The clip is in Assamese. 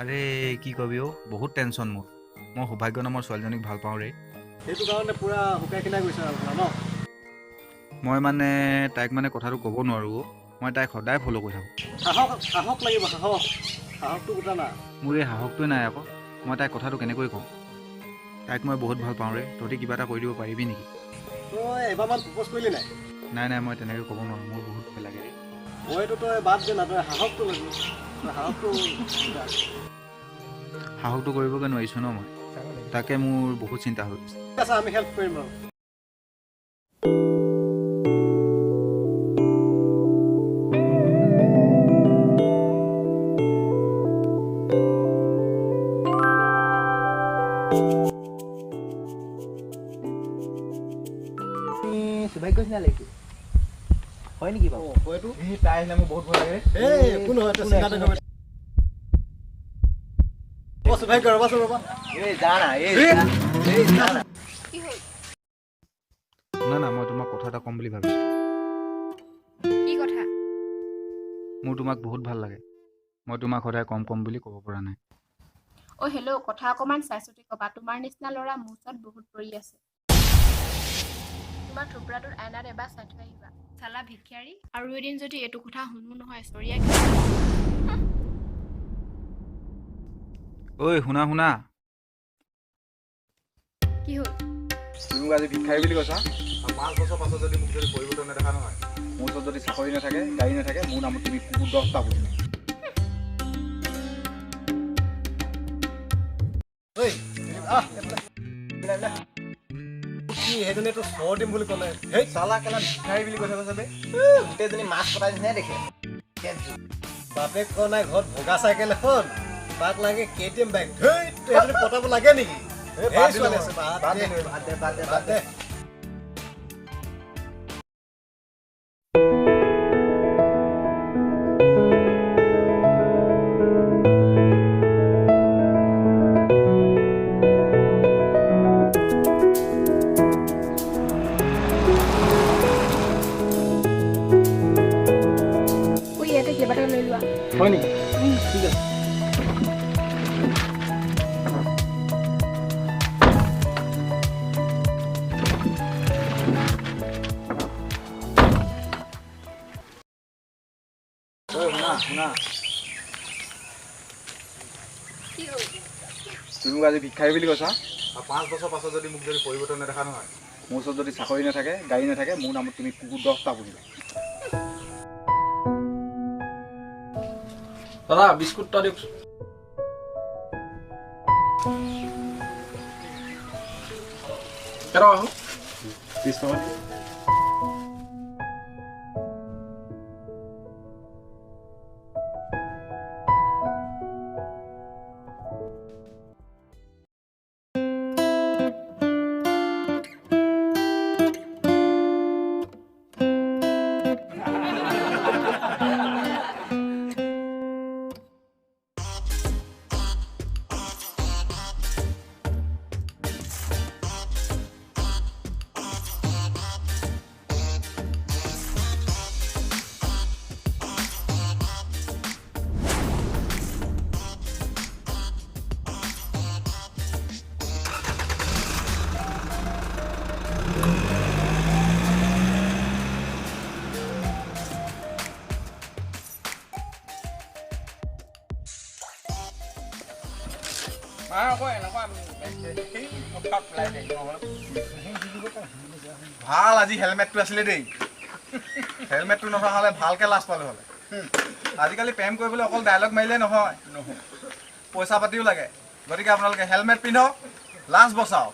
আৰে কি কবি অ' বহুত টেনশ্যন মোৰ। মই সৌভাগ্য নামৰ ছোৱালীজনীক ভাল পাওঁ ৰে। সেইটো কাৰণে পুৰা শুকাই কিনাই গৈছে আৰু ন? মই মানে তাইক মানে কথাটো ক'ব নোৱাৰোঁ। মই তাইক সদায় ফ'ল' কৰি থাকোঁ। সাহস লাগিব, সাহসটো গোটা না। মোৰ এই সাহসটোৱে নাই আকৌ। মই তাইক কথাটো কেনেকৈ কওঁ? তাইক মই বহুত ভাল পাওঁ ৰে। তহঁতি কিবা এটা কৰি দিব পাৰিবি নেকি? তই এবাৰমান প্ৰপ'জ কৰিলি নাই? নাই মই তেনেকৈ ক'ব নোৱাৰোঁ। মোৰ বহুত ভয় লাগে ৰে। মইতো তই বাদ দে না, তই সাহসটো লাগিব। সাহসটো কৰিবগৈ নোৱাৰিছোঁ ন মই। তাকে মোৰ বহুত চিন্তা হৈ গৈছে। ঠিক আছে, আমি হেল্প কৰিম আৰু। সৌভাগ্য নিচিনা লাগিছে। হয় নেকি বাৰু? হয়তো। তাই আহিলে মোৰ বহুত ভয় লাগে। একো নহয়, তই চিন্তা নকৰিবি। সৌভাগ্য ৰ'বাচোন ৰ'বা। না মই তোমাক কথা এটা ক'ম বুলি ভাবিছোঁ। কি কথা? মোৰ তোমাক বহুত ভাল লাগে। মই তোমাক সদায় কম বুলি ক'ব পৰা নাই। অ' হেল্ল', কথা অকণমান চাইচিতি ক'বা। তোমাৰ নিচিনা ল'ৰা মোৰ ওচৰত বহুত পৰি আছে। তোমাৰ থোপৰাটোত আইনাত এবাৰ চাই থৈ আহিবা। চালা ভিক্ষাৰী, আৰু এদিন যদি এইটো কথা শুনো নহয়, চৰিয়া ঐ শুনা। কি হ'ল? তুমি মোক আজি ভিক্ষাৰী বুলি কৈছা? 5 বছৰ পাছত যদি মোক যদি পৰিৱৰ্তন নেদেখা নহয়, মোৰ ওচৰত যদি চাকৰি নাথাকে, গাড়ী নাথাকে, মোৰ নামত তুমি কুকুৰ 10টা পুহিবা। সেইজনীতো চৰ দিম বুলি ক'লে। সেই চালা কেলা ভিক্ষাৰী বুলি কৈ থাকে চবে। গোটেইজনী মাছ কটাই নিচিনাই দেখে। বাপেক কোৱা নাই ঘৰত ভগা চাইকেল এখন, তাক লাগে KTM বাইক। সেইজনী পতাব লাগে নেকি? বাদ দে। ইয়াতে কেইবাটাও লৈ লোৱা। হয় নেকি? ঠিক আছে। শুনা। কি হ'ল? তুমি মোক আজি ভিক্ষাৰী বুলি কৈছা? 5 বছৰ পাছত যদি মোক যদি পৰিৱৰ্তন নেদেখা নহয়, মোৰ ওচৰত যদি চাকৰি নাথাকে, গাড়ী নাথাকে, মোৰ নামত তুমি কুকুৰ 10টা পুহিবা। দাদা বিস্কুটটা দিয়কচোন। কেইটকা হ'ল? 30 টকা। ভাল আজি হেলমেটটো আছিলে দেই হেলমেটটো নথকা হ'লে ভালকৈ লাজ পালোঁ হ'লে আজিকালি প্ৰেম কৰিবলৈ অকল ডাইলগ মাৰিলে নহয় পইচা পাতিও লাগে গতিকে আপোনালোকে হেলমেট পিন্ধক লাজ বচাওক